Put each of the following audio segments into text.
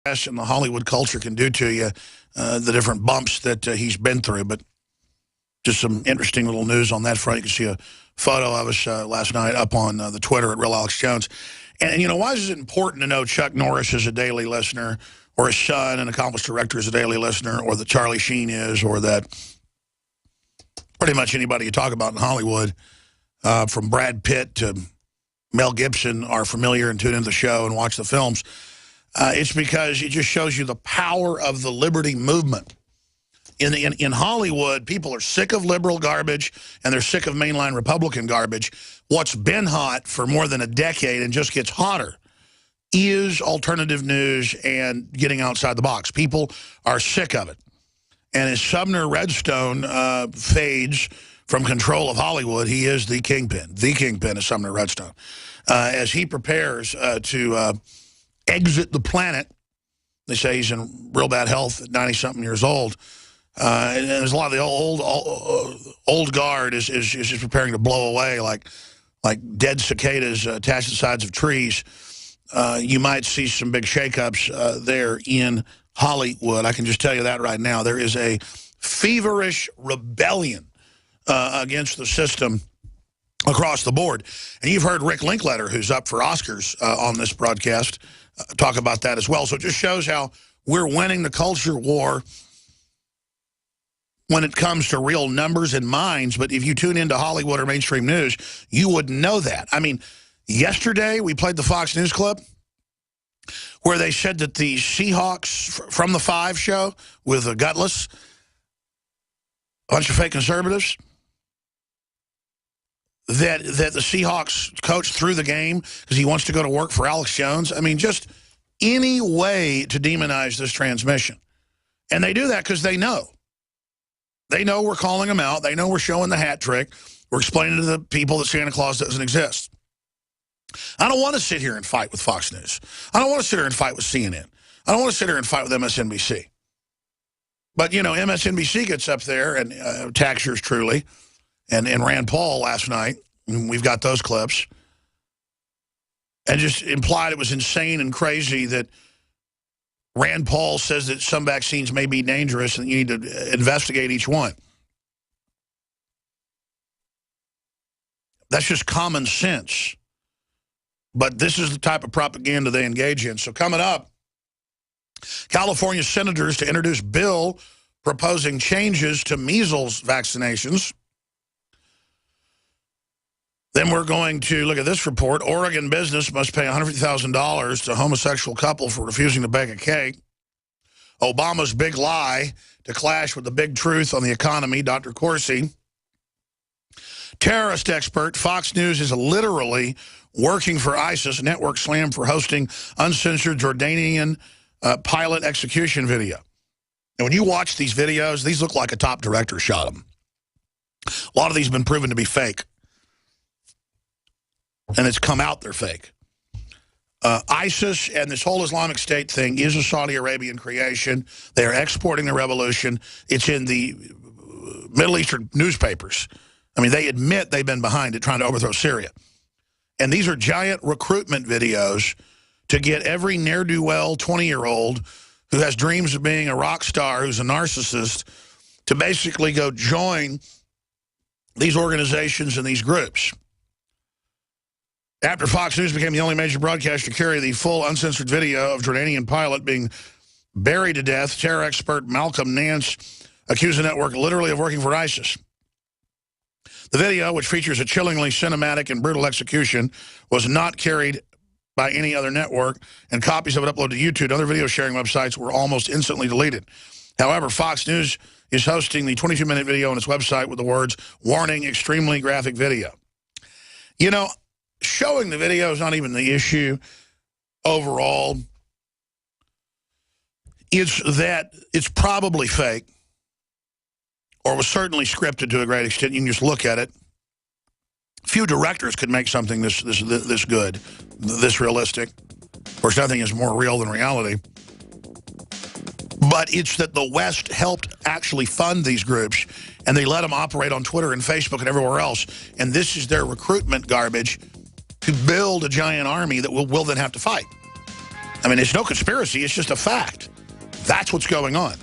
and the Hollywood culture can do to you, the different bumps that he's been through. But just some interesting little news on that front. You can see a photo of us last night up on the Twitter at Real Alex Jones. And, you know, why is it important to know Chuck Norris is a daily listener, or his son, an accomplished director, is a daily listener, or that Charlie Sheen is, or that pretty much anybody you talk about in Hollywood, from Brad Pitt to Mel Gibson, are familiar and tune into the show and watch the films? It's because it just shows you the power of the liberty movement. In Hollywood, people are sick of liberal garbage, and they're sick of mainline Republican garbage. What's been hot for more than a decade and just gets hotter is alternative news and getting outside the box. People are sick of it. And as Sumner Redstone fades from control of Hollywood, he is the kingpin. The kingpin is Sumner Redstone. As he prepares to exit the planet, they say he's in real bad health at 90-something years old. And there's a lot of the old guard is just preparing to blow away like dead cicadas attached to the sides of trees. You might see some big shakeups there in Hollywood. I can just tell you that right now. There is a feverish rebellion against the system across the board. And you've heard Rick Linklater, who's up for Oscars on this broadcast, talk about that as well. So it just shows how we're winning the culture war when it comes to real numbers and minds. But if you tune into Hollywood or mainstream news, you would know that. I mean, yesterday we played the Fox News clip where they said that the Seahawks from the 5 show with a gutless, a bunch of fake conservatives, that the Seahawks coach threw the game because he wants to go to work for Alex Jones. I mean, just any way to demonize this transmission. And they do that because they know. They know we're calling them out. They know we're showing the hat trick. We're explaining to the people that Santa Claus doesn't exist. I don't want to sit here and fight with Fox News. I don't want to sit here and fight with CNN. I don't want to sit here and fight with MSNBC. But, you know, MSNBC gets up there and attacks yours truly and Rand Paul last night. And we've got those clips. And just implied it was insane and crazy that Rand Paul says that some vaccines may be dangerous and you need to investigate each one. That's just common sense. But this is the type of propaganda they engage in. So coming up, California senators to introduce bill proposing changes to measles vaccinations. Then we're going to look at this report. Oregon business must pay $150,000 to a homosexual couple for refusing to bake a cake. Obama's big lie to clash with the big truth on the economy, Dr. Corsi. Terrorist expert, Fox News is literally working for ISIS, network slammed for hosting uncensored Jordanian pilot execution video. And when you watch these videos, these look like a top director shot them. A lot of these have been proven to be fake. And it's come out they're fake. ISIS and this whole Islamic State thing is a Saudi Arabian creation. They are exporting the revolution. It's in the Middle Eastern newspapers. I mean, they admit they've been behind it, trying to overthrow Syria. And these are giant recruitment videos to get every ne'er-do-well 20-year-old who has dreams of being a rock star, who's a narcissist, to basically go join these organizations and these groups. After Fox News became the only major broadcaster to carry the full uncensored video of Jordanian pilot being buried to death, terror expert Malcolm Nance accused the network literally of working for ISIS. The video, which features a chillingly cinematic and brutal execution, was not carried by any other network, and copies of it uploaded to YouTube and other video sharing websites were almost instantly deleted. However, Fox News is hosting the 22-minute video on its website with the words, "Warning, extremely graphic video." You know, showing the video is not even the issue overall. It's that it's probably fake or was certainly scripted to a great extent. You can just look at it. Few directors could make something this good, this realistic. Of course, nothing is more real than reality. But it's that the West helped actually fund these groups, and they let them operate on Twitter and Facebook and everywhere else. And this is their recruitment garbage to build a giant army that we'll then have to fight. I mean, it's no conspiracy. It's just a fact. That's what's going on.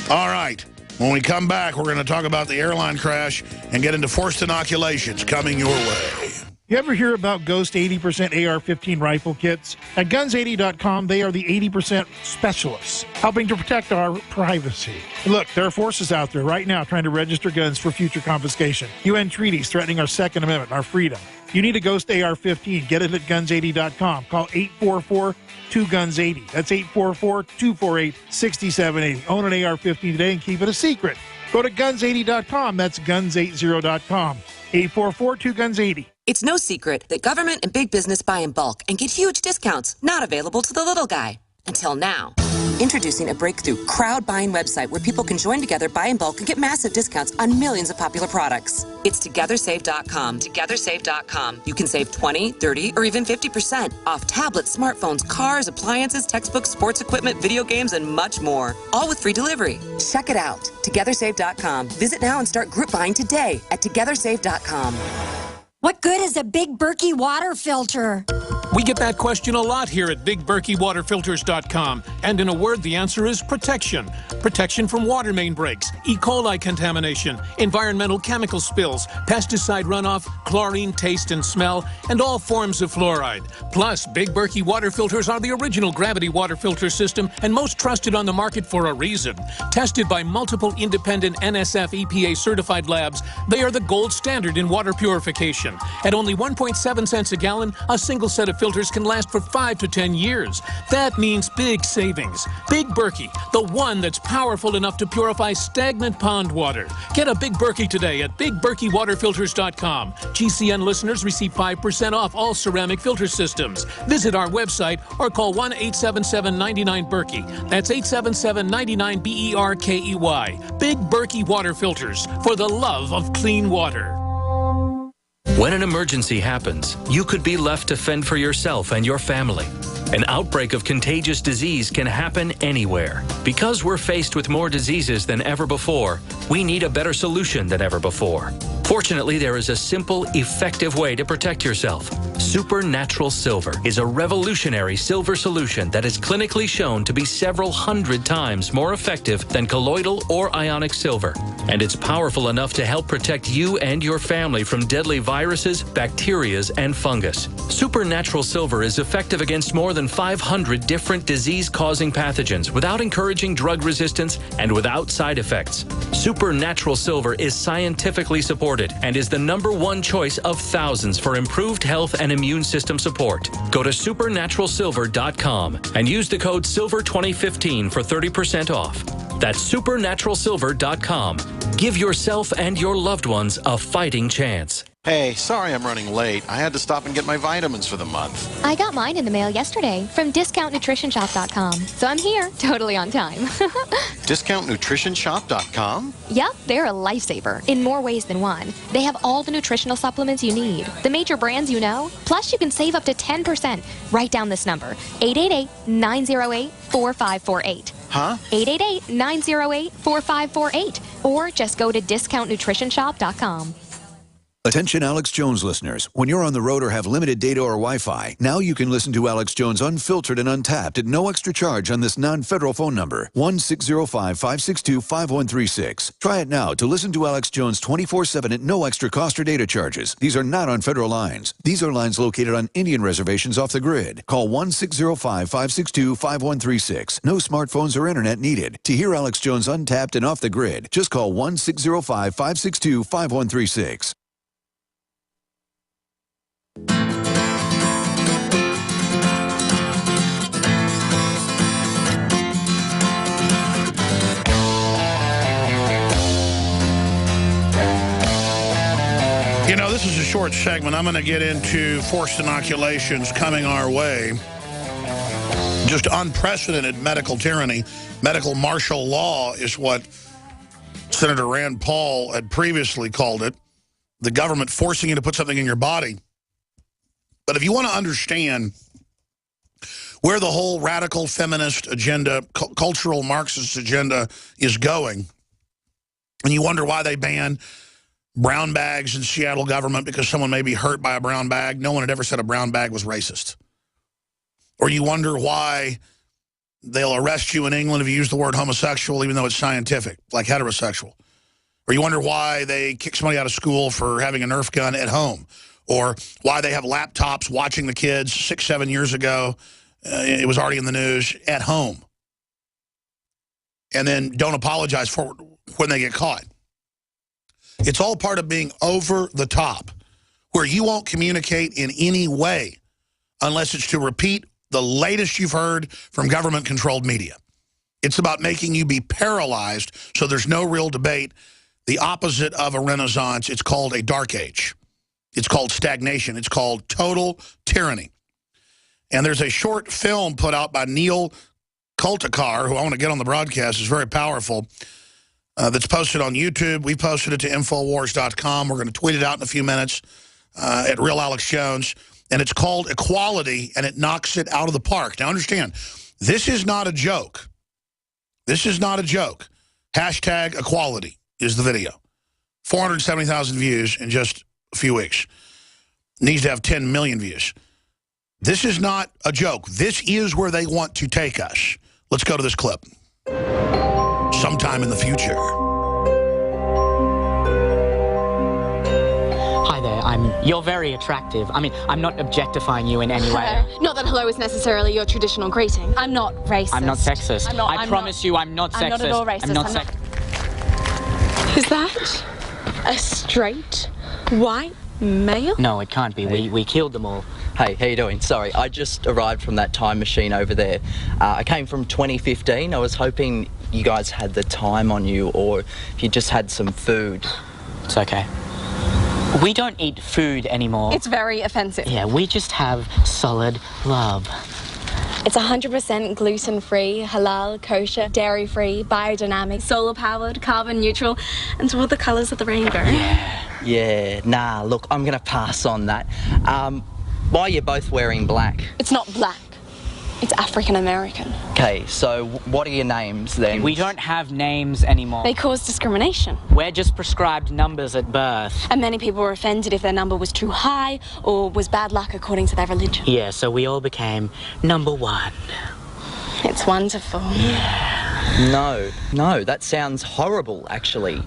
All right. When we come back, we're going to talk about the airline crash and get into forced inoculations coming your way. You ever hear about Ghost 80% AR-15 rifle kits? At Guns80.com, they are the 80% specialists, helping to protect our privacy. Look, there are forces out there right now trying to register guns for future confiscation. UN treaties threatening our Second Amendment, our freedom. You need a Ghost AR-15. Get it at Guns80.com. Call 844-2GUNS80. That's 844-248-6780. Own an AR-15 today and keep it a secret. Go to Guns80.com. That's Guns80.com. 844-2GUNS80. It's no secret that government and big business buy in bulk and get huge discounts not available to the little guy. Until now. Introducing a breakthrough crowd buying website where people can join together, buy in bulk, and get massive discounts on millions of popular products. It's TogetherSave.com. TogetherSave.com. You can save 20, 30, or even 50% off tablets, smartphones, cars, appliances, textbooks, sports equipment, video games, and much more. All with free delivery. Check it out. TogetherSave.com. Visit now and start group buying today at TogetherSave.com. What good is a Big Berkey water filter? We get that question a lot here at BigBerkeyWaterFilters.com. And in a word, the answer is protection. Protection from water main breaks, E. coli contamination, environmental chemical spills, pesticide runoff, chlorine taste and smell, and all forms of fluoride. Plus, Big Berkey water filters are the original gravity water filter system and most trusted on the market for a reason. Tested by multiple independent NSF EPA certified labs, they are the gold standard in water purification. At only 1.7 cents a gallon, a single set of filters can last for 5 to 10 years. That means big savings. Big Berkey, the one that's powerful enough to purify stagnant pond water. Get a Big Berkey today at BigBerkeyWaterFilters.com. GCN listeners receive 5% off all ceramic filter systems. Visit our website or call 1-877-99-BERKEY. That's 877-99-BERKEY. Big Berkey Water Filters, for the love of clean water. When an emergency happens, you could be left to fend for yourself and your family. An outbreak of contagious disease can happen anywhere. Because we're faced with more diseases than ever before, we need a better solution than ever before. Fortunately, there is a simple, effective way to protect yourself. Supernatural Silver is a revolutionary silver solution that is clinically shown to be several hundred times more effective than colloidal or ionic silver. And it's powerful enough to help protect you and your family from deadly viruses, bacteria, and fungus. Supernatural Silver is effective against more than 500 different disease-causing pathogens without encouraging drug resistance and without side effects. Supernatural Silver is scientifically supported and is the #1 choice of thousands for improved health and immune system support. Go to supernaturalsilver.com and use the code SILVER2015 for 30% off. That's supernaturalsilver.com. Give yourself and your loved ones a fighting chance. Hey, sorry I'm running late. I had to stop and get my vitamins for the month. I got mine in the mail yesterday from DiscountNutritionShop.com, so I'm here, totally on time. DiscountNutritionShop.com? Yep, they're a lifesaver in more ways than one. They have all the nutritional supplements you need, the major brands you know, plus you can save up to 10%. Write down this number, 888-908-4548. Huh? 888-908-4548, or just go to DiscountNutritionShop.com. Attention Alex Jones listeners. When you're on the road or have limited data or Wi-Fi, now you can listen to Alex Jones unfiltered and untapped at no extra charge on this non-federal phone number, 1-605-562-5136. Try it now to listen to Alex Jones 24/7 at no extra cost or data charges. These are not on federal lines. These are lines located on Indian reservations off the grid. Call 1-605-562-5136. No smartphones or internet needed. To hear Alex Jones untapped and off the grid, just call 1-605-562-5136. You know, this is a short segment. I'm going to get into forced inoculations coming our way. Just unprecedented medical tyranny. Medical martial law is what Senator Rand Paul had previously called it. The government forcing you to put something in your body. But if you want to understand where the whole radical feminist agenda, cultural Marxist agenda is going, and you wonder why they ban brown bags in Seattle government because someone may be hurt by a brown bag. No one had ever said a brown bag was racist. Or you wonder why they'll arrest you in England if you use the word homosexual, even though it's scientific, like heterosexual. Or you wonder why they kick somebody out of school for having a Nerf gun at home. Or why they have laptops watching the kids 6, 7 years ago. It was already in the news at home. And then don't apologize for when they get caught. It's all part of being over the top, where you won't communicate in any way unless it's to repeat the latest you've heard from government-controlled media. It's about making you be paralyzed so there's no real debate. The opposite of a renaissance, it's called a dark age. It's called stagnation. It's called total tyranny. And there's a short film put out by Neil Kultakar, who I want to get on the broadcast, is very powerful, that's posted on YouTube. We posted it to Infowars.com. We're going to tweet it out in a few minutes at Real Alex Jones. And it's called Equality, and it knocks it out of the park. Now, understand, this is not a joke. This is not a joke. Hashtag equality is the video. 470,000 views in just a few weeks. Needs to have 10 million views. This is not a joke. This is where they want to take us. Let's go to this clip. Sometime in the future. You're very attractive. I mean, I'm not objectifying you in any way. Not that hello is necessarily your traditional greeting. I'm not racist. I'm not sexist. I promise you I'm not sexist. I'm not at all racist. I'm not sexist. Is that a straight white male? No, it can't be. We killed them all. Hey, how you doing? Sorry, I just arrived from that time machine over there. I came from 2015. I was hoping you guys had the time on you, or if you just had some food. It's okay. We don't eat food anymore. It's very offensive. Yeah, we just have solid love. It's 100% gluten-free, halal, kosher, dairy-free, biodynamic, solar-powered, carbon-neutral, and to all the colours of the rainbow. Yeah, nah, look, I'm going to pass on that. Why are you both wearing black? It's not black. It's African-American. Okay, so what are your names then? We don't have names anymore. They cause discrimination. We're just prescribed numbers at birth. And many people were offended if their number was too high or was bad luck according to their religion. Yeah, so we all became number one. It's wonderful. No, that sounds horrible, actually.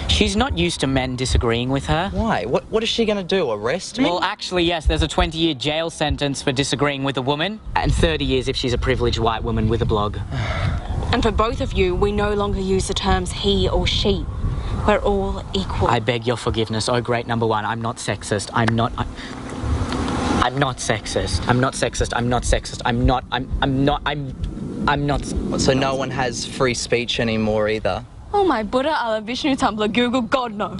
She's not used to men disagreeing with her. Why? What is she going to do, arrest me? Well, actually, yes, there's a 20-year jail sentence for disagreeing with a woman, and 30 years if she's a privileged white woman with a blog. And for both of you, we no longer use the terms he or she. We're all equal. I beg your forgiveness. Oh, great, number one. I'm not sexist. I'm not sexist. I'm not sexist. I'm not sexist. I'm not. So no one has free speech anymore either? Oh my Buddha, Allah, Vishnu, Tumblr, Google, God no.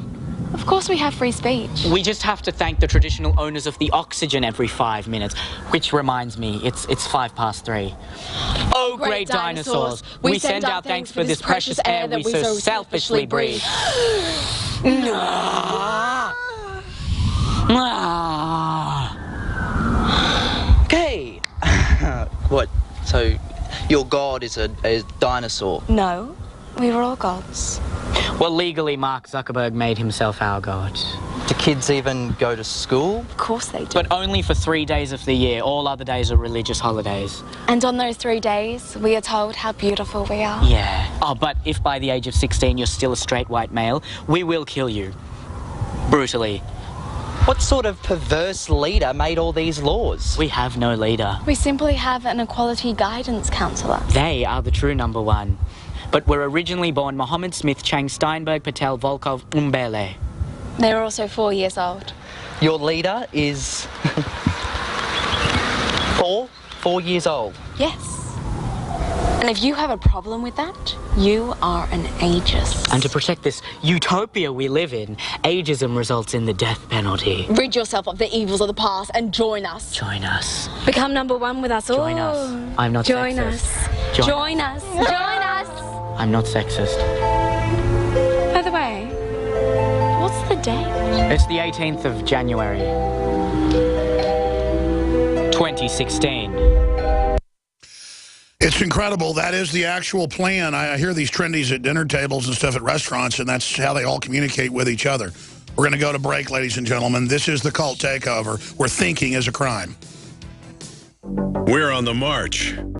Of course we have free speech. We just have to thank the traditional owners of the oxygen every 5 minutes. Which reminds me, it's 3:05. Oh, great dinosaurs. We send our thanks for this precious air we so selfishly breathe. Okay. What? So your god is a dinosaur? No. We were all gods. Well, legally, Mark Zuckerberg made himself our god. Do kids even go to school? Of course they do. But only for 3 days of the year. All other days are religious holidays. And on those 3 days, we are told how beautiful we are. Yeah. Oh, but if by the age of 16 you're still a straight white male, we will kill you. Brutally. What sort of perverse leader made all these laws? We have no leader. We simply have an equality guidance counsellor. They are the true number one. But were originally born Mohammed Smith, Chang Steinberg, Patel, Volkov, Umbele. They were also 4 years old. Your leader is 4 years old? Yes. And if you have a problem with that, you are an ageist. And to protect this utopia we live in, ageism results in the death penalty. Rid yourself of the evils of the past and join us. Join us. Become number one with us all. Join us. I'm not Join sexist. us. Join us. Join us. I'm not sexist. By the way, what's the date? It's the 18th of January. 2016. It's incredible. That is the actual plan. I hear these trendies at dinner tables and stuff at restaurants, and that's how they all communicate with each other. We're going to go to break, ladies and gentlemen. This is the Cult Takeover, where thinking is a crime. We're on the march.